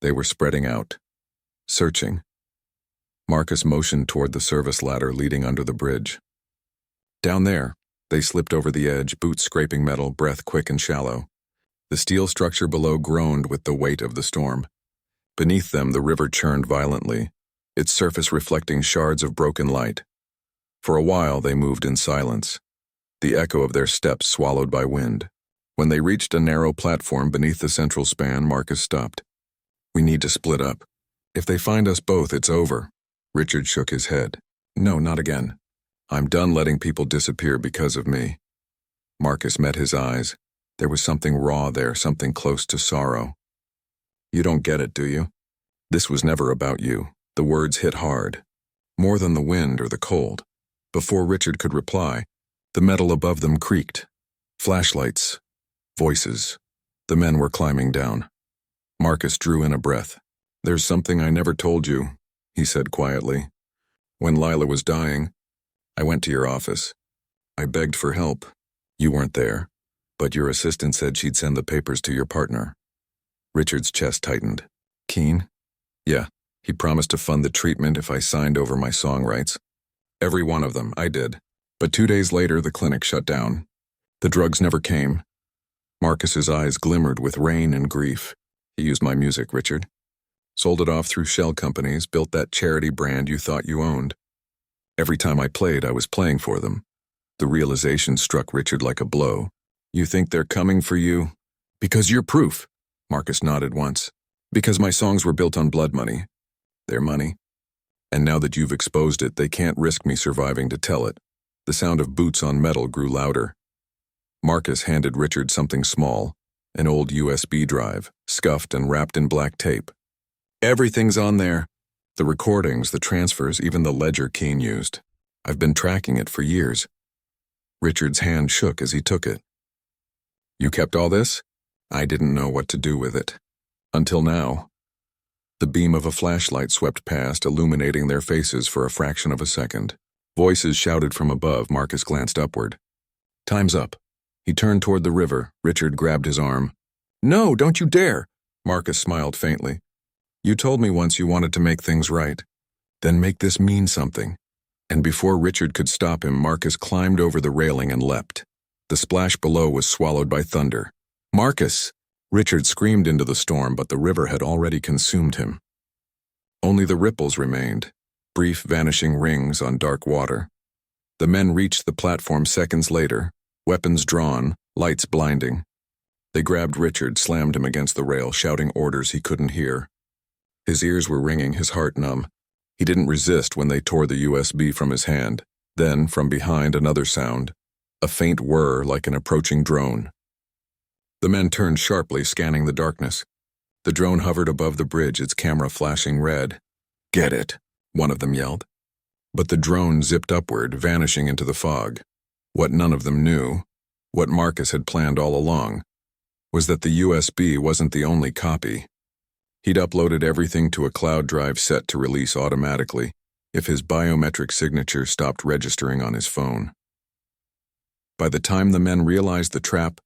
They were spreading out, searching. Marcus motioned toward the service ladder leading under the bridge. Down there, they slipped over the edge, boots scraping metal, breath quick and shallow. The steel structure below groaned with the weight of the storm. Beneath them, the river churned violently, its surface reflecting shards of broken light. For a while, they moved in silence, the echo of their steps swallowed by wind. When they reached a narrow platform beneath the central span, Marcus stopped. "We need to split up. If they find us both, it's over." Richard shook his head. "No, not again. I'm done letting people disappear because of me." Marcus met his eyes. There was something raw there, something close to sorrow. "You don't get it, do you? This was never about you." The words hit hard, more than the wind or the cold. Before Richard could reply, the metal above them creaked. Flashlights. Voices. The men were climbing down. Marcus drew in a breath. "There's something I never told you," he said quietly. "When Lila was dying, I went to your office. I begged for help. You weren't there, but your assistant said she'd send the papers to your partner." Richard's chest tightened. "Keen?" "Yeah. He promised to fund the treatment if I signed over my song rights. Every one of them, I did. But 2 days later, the clinic shut down. The drugs never came." Marcus's eyes glimmered with rain and grief. "He used my music, Richard. Sold it off through shell companies, built that charity brand you thought you owned. Every time I played, I was playing for them." The realization struck Richard like a blow. "You think they're coming for you?" "Because you're proof." Marcus nodded once. "Because my songs were built on blood money. Their money. And now that you've exposed it, they can't risk me surviving to tell it." The sound of boots on metal grew louder. Marcus handed Richard something small, an old USB drive, scuffed and wrapped in black tape. "Everything's on there. The recordings, the transfers, even the ledger Keen used. I've been tracking it for years." Richard's hand shook as he took it. "You kept all this?" "I didn't know what to do with it. Until now." The beam of a flashlight swept past, illuminating their faces for a fraction of a second. Voices shouted from above. Marcus glanced upward. "Time's up." He turned toward the river. Richard grabbed his arm. "No, don't you dare!" Marcus smiled faintly. "You told me once you wanted to make things right. Then make this mean something." And before Richard could stop him, Marcus climbed over the railing and leapt. The splash below was swallowed by thunder. "Marcus!" Richard screamed into the storm, but the river had already consumed him. Only the ripples remained, brief vanishing rings on dark water. The men reached the platform seconds later, weapons drawn, lights blinding. They grabbed Richard, slammed him against the rail, shouting orders he couldn't hear. His ears were ringing, his heart numb. He didn't resist when they tore the USB from his hand. Then, from behind, another sound, a faint whir like an approaching drone. The men turned sharply, scanning the darkness. The drone hovered above the bridge, its camera flashing red. "Get it," one of them yelled. But the drone zipped upward, vanishing into the fog. What none of them knew, what Marcus had planned all along, was that the USB wasn't the only copy. He'd uploaded everything to a cloud drive set to release automatically if his biometric signature stopped registering on his phone. By the time the men realized the trap,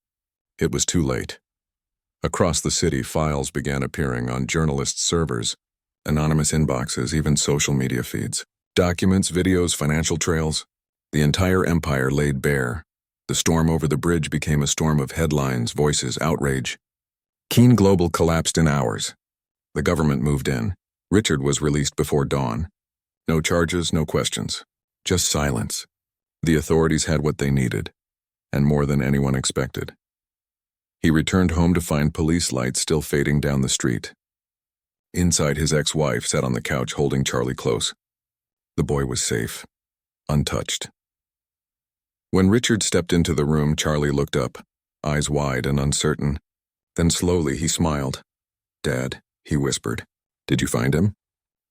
it was too late. Across the city, files began appearing on journalists' servers, anonymous inboxes, even social media feeds. Documents, videos, financial trails. The entire empire laid bare. The storm over the bridge became a storm of headlines, voices, outrage. Keen Global collapsed in hours. The government moved in. Richard was released before dawn. No charges, no questions. Just silence. The authorities had what they needed, and more than anyone expected. He returned home to find police lights still fading down the street. Inside, his ex-wife sat on the couch holding Charlie close. The boy was safe, untouched. When Richard stepped into the room, Charlie looked up, eyes wide and uncertain. Then slowly he smiled. "Dad," he whispered. "Did you find him?"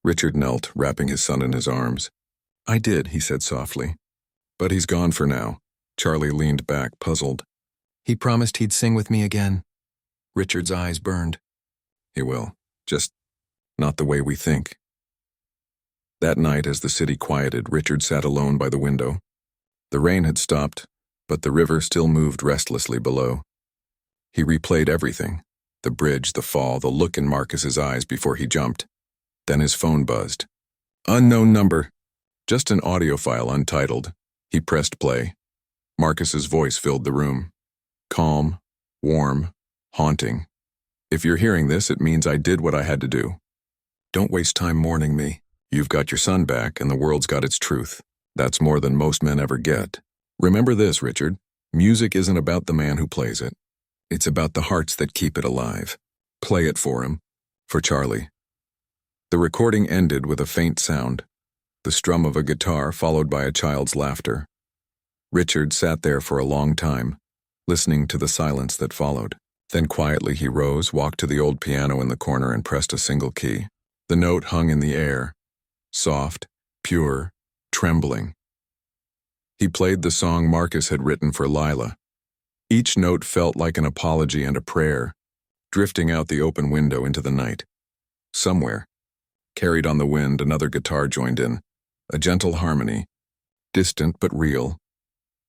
Richard knelt, wrapping his son in his arms. "I did," he said softly. "But he's gone for now." Charlie leaned back, puzzled. "He promised he'd sing with me again." Richard's eyes burned. "He will. Just not the way we think." That night, as the city quieted, Richard sat alone by the window. The rain had stopped, but the river still moved restlessly below. He replayed everything, the bridge, the fall, the look in Marcus's eyes before he jumped. Then his phone buzzed. "Unknown number." Just an audio file, untitled. He pressed play. Marcus's voice filled the room. Calm, warm, haunting. "If you're hearing this, it means I did what I had to do. Don't waste time mourning me. You've got your son back, and the world's got its truth. That's more than most men ever get." Remember this, Richard. Music isn't about the man who plays it. It's about the hearts that keep it alive. Play it for him. For Charlie. The recording ended with a faint sound, the strum of a guitar followed by a child's laughter. Richard sat there for a long time, listening to the silence that followed. Then quietly he rose, walked to the old piano in the corner and pressed a single key. The note hung in the air, soft, pure, trembling. He played the song Marcus had written for Lila. Each note felt like an apology and a prayer, drifting out the open window into the night. Somewhere, carried on the wind, another guitar joined in, a gentle harmony, distant but real.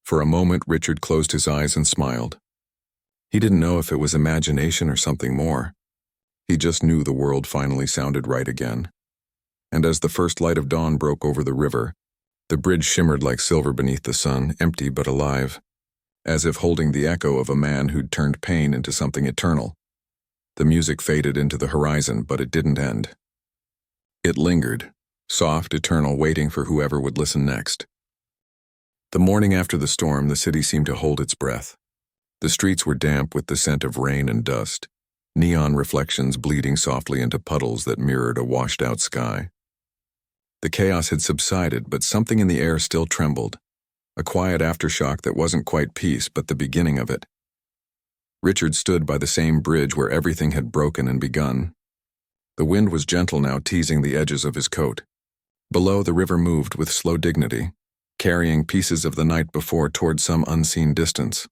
For a moment, Richard closed his eyes and smiled. He didn't know if it was imagination or something more. He just knew the world finally sounded right again. And as the first light of dawn broke over the river, the bridge shimmered like silver beneath the sun, empty but alive, as if holding the echo of a man who'd turned pain into something eternal. The music faded into the horizon, but it didn't end. It lingered, soft, eternal, waiting for whoever would listen next. The morning after the storm, the city seemed to hold its breath. The streets were damp with the scent of rain and dust, neon reflections bleeding softly into puddles that mirrored a washed-out sky. The chaos had subsided, but something in the air still trembled, a quiet aftershock that wasn't quite peace, but the beginning of it. Richard stood by the same bridge where everything had broken and begun. The wind was gentle now, teasing the edges of his coat. Below, the river moved with slow dignity, carrying pieces of the night before toward some unseen distance.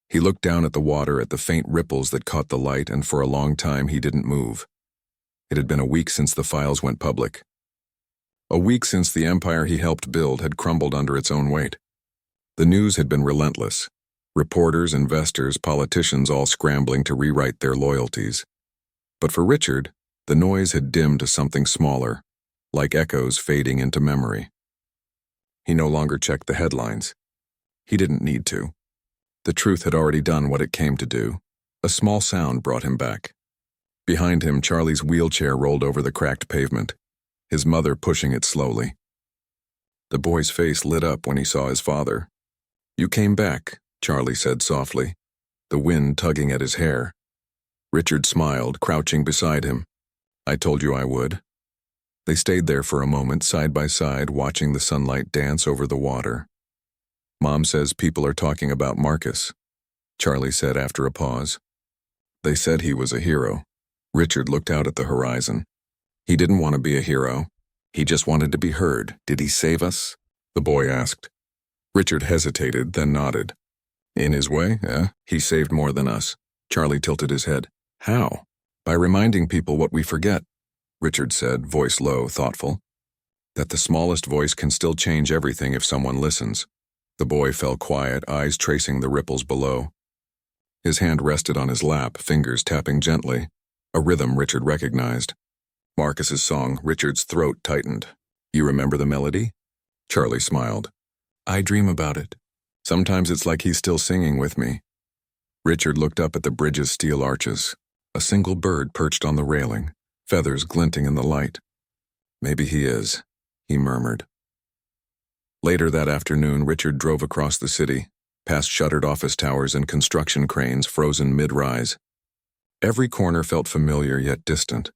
He looked down at the water, at the faint ripples that caught the light, and for a long time he didn't move. It had been a week since the files went public. A week since the empire he helped build had crumbled under its own weight. The news had been relentless. Reporters, investors, politicians all scrambling to rewrite their loyalties. But for Richard, the noise had dimmed to something smaller, like echoes fading into memory. He no longer checked the headlines. He didn't need to. The truth had already done what it came to do. A small sound brought him back. Behind him, Charlie's wheelchair rolled over the cracked pavement, his mother pushing it slowly. The boy's face lit up when he saw his father. "You came back," Charlie said softly, the wind tugging at his hair. Richard smiled, crouching beside him. "I told you I would." They stayed there for a moment, side by side, watching the sunlight dance over the water. "Mom says people are talking about Marcus," Charlie said after a pause. "They said he was a hero." Richard looked out at the horizon. He didn't want to be a hero. He just wanted to be heard. "Did he save us?" the boy asked. Richard hesitated, then nodded. "In his way, he saved more than us." Charlie tilted his head. "How?" "By reminding people what we forget," Richard said, voice low, thoughtful. "That the smallest voice can still change everything if someone listens." The boy fell quiet, eyes tracing the ripples below. His hand rested on his lap, fingers tapping gently, a rhythm Richard recognized. Marcus's song. Richard's throat tightened. "You remember the melody?" Charlie smiled. "I dream about it. Sometimes it's like he's still singing with me." Richard looked up at the bridge's steel arches. A single bird perched on the railing, feathers glinting in the light. "Maybe he is," he murmured. Later that afternoon, Richard drove across the city, past shuttered office towers and construction cranes frozen mid-rise. Every corner felt familiar yet distant,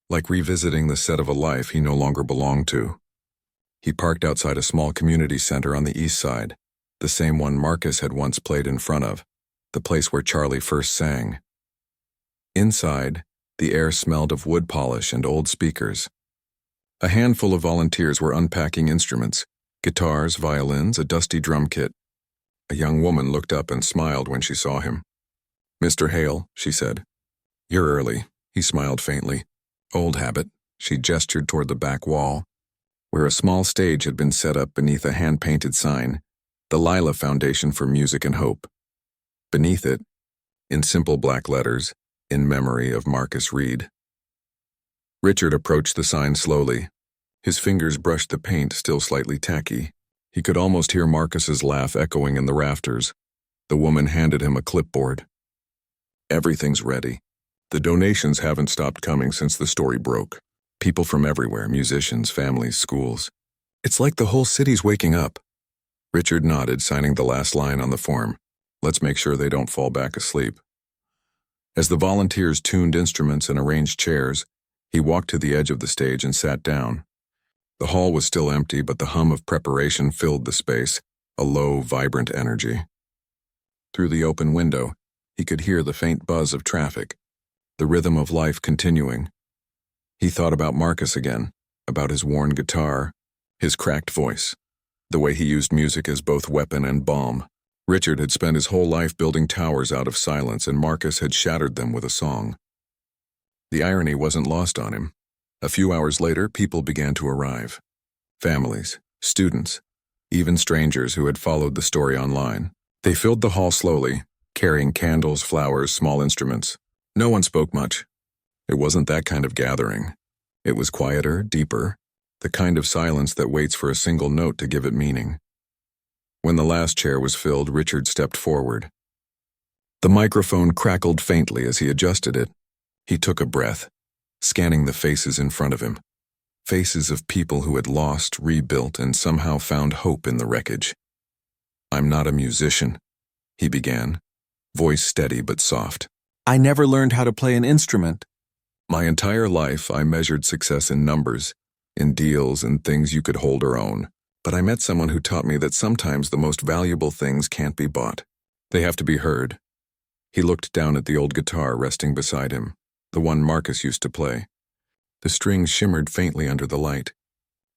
like revisiting the set of a life he no longer belonged to. He parked outside a small community center on the east side, the same one Marcus had once played in front of, the place where Charlie first sang. Inside, the air smelled of wood polish and old speakers. A handful of volunteers were unpacking instruments, guitars, violins, a dusty drum kit. A young woman looked up and smiled when she saw him. "Mr. Hale," she said. "You're early," he smiled faintly. "Old habit." She gestured toward the back wall, where a small stage had been set up beneath a hand-painted sign, the Lila Foundation for Music and Hope. Beneath it, in simple black letters, "In memory of Marcus Reed." Richard approached the sign slowly. His fingers brushed the paint, still slightly tacky. He could almost hear Marcus's laugh echoing in the rafters. The woman handed him a clipboard. "Everything's ready. The donations haven't stopped coming since the story broke. People from everywhere, musicians, families, schools. It's like the whole city's waking up." Richard nodded, signing the last line on the form. Let's make sure they don't fall back asleep. As the volunteers tuned instruments and arranged chairs, he walked to the edge of the stage and sat down. The hall was still empty, but the hum of preparation filled the space, a low, vibrant energy. Through the open window, he could hear the faint buzz of traffic, the rhythm of life continuing. He thought about Marcus again, about his worn guitar, his cracked voice, the way he used music as both weapon and balm. Richard had spent his whole life building towers out of silence, and Marcus had shattered them with a song. The irony wasn't lost on him. A few hours later, people began to arrive. Families, students, even strangers who had followed the story online. They filled the hall slowly, carrying candles, flowers, small instruments. No one spoke much. It wasn't that kind of gathering. It was quieter, deeper, the kind of silence that waits for a single note to give it meaning. When the last chair was filled, Richard stepped forward. The microphone crackled faintly as he adjusted it. He took a breath, scanning the faces in front of him. Faces of people who had lost, rebuilt, and somehow found hope in the wreckage. "I'm not a musician," he began, voice steady but soft.
"I never learned how to play an instrument."
"My entire life I measured success in numbers, in deals and things you could hold or own. But I met someone who taught me that sometimes the most valuable things can't be bought. They have to be heard." He looked down at the old guitar resting beside him, the one Marcus used to play. The strings shimmered faintly under the light.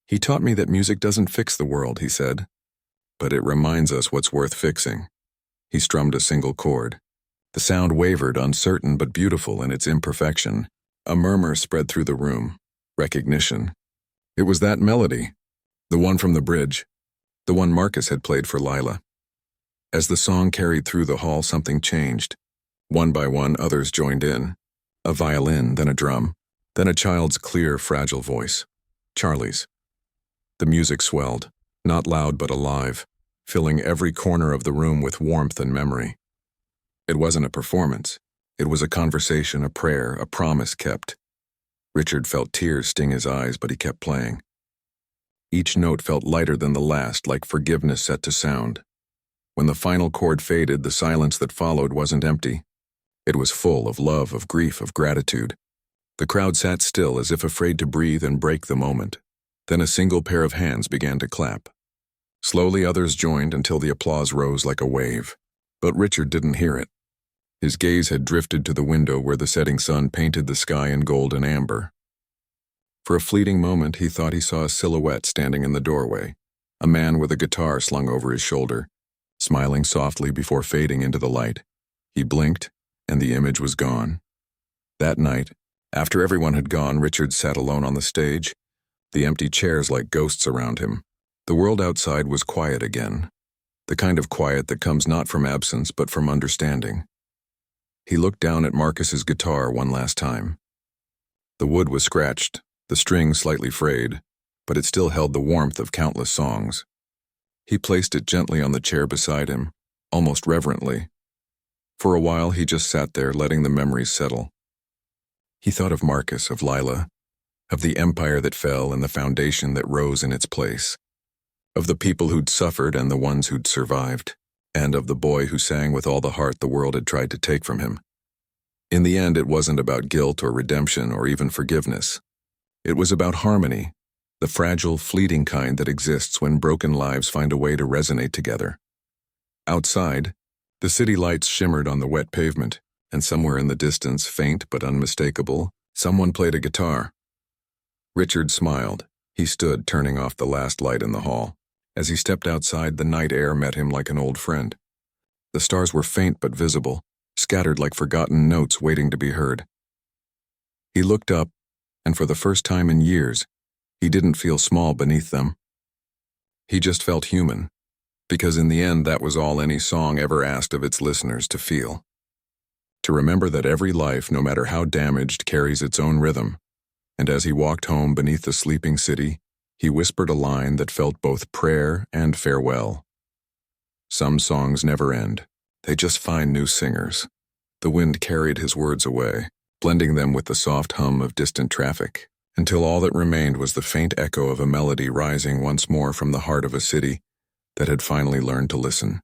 "He taught me that music doesn't fix the world," he said, "but it reminds us what's worth fixing." He strummed a single chord. The sound wavered, uncertain but beautiful in its imperfection. A murmur spread through the room. Recognition. It was that melody, the one from the bridge, the one Marcus had played for Lila. As the song carried through the hall, something changed. One by one, others joined in. A violin, then a drum, then a child's clear, fragile voice. Charlie's. The music swelled, not loud but alive, filling every corner of the room with warmth and memory. It wasn't a performance. It was a conversation, a prayer, a promise kept. Richard felt tears sting his eyes, but he kept playing. Each note felt lighter than the last, like forgiveness set to sound. When the final chord faded, the silence that followed wasn't empty. It was full of love, of grief, of gratitude. The crowd sat still, as if afraid to breathe and break the moment. Then a single pair of hands began to clap. Slowly others joined until the applause rose like a wave. But Richard didn't hear it. His gaze had drifted to the window where the setting sun painted the sky in gold and amber. For a fleeting moment, he thought he saw a silhouette standing in the doorway, a man with a guitar slung over his shoulder, smiling softly before fading into the light. He blinked, and the image was gone. That night, after everyone had gone, Richard sat alone on the stage, the empty chairs like ghosts around him. The world outside was quiet again, the kind of quiet that comes not from absence but from understanding. He looked down at Marcus's guitar one last time. The wood was scratched, the strings slightly frayed, but it still held the warmth of countless songs. He placed it gently on the chair beside him, almost reverently. For a while he just sat there, letting the memories settle. He thought of Marcus, of Lila, of the empire that fell and the foundation that rose in its place, of the people who'd suffered and the ones who'd survived, and of the boy who sang with all the heart the world had tried to take from him. In the end, it wasn't about guilt or redemption or even forgiveness. It was about harmony, the fragile, fleeting kind that exists when broken lives find a way to resonate together. Outside, the city lights shimmered on the wet pavement, and somewhere in the distance, faint but unmistakable, someone played a guitar. Richard smiled. He stood, turning off the last light in the hall. As he stepped outside, the night air met him like an old friend. The stars were faint but visible, scattered like forgotten notes waiting to be heard. He looked up, and for the first time in years, he didn't feel small beneath them. He just felt human, because in the end that was all any song ever asked of its listeners to feel. To remember that every life, no matter how damaged, carries its own rhythm, and as he walked home beneath the sleeping city, he whispered a line that felt both prayer and farewell. Some songs never end. They just find new singers. The wind carried his words away, blending them with the soft hum of distant traffic, until all that remained was the faint echo of a melody rising once more from the heart of a city that had finally learned to listen.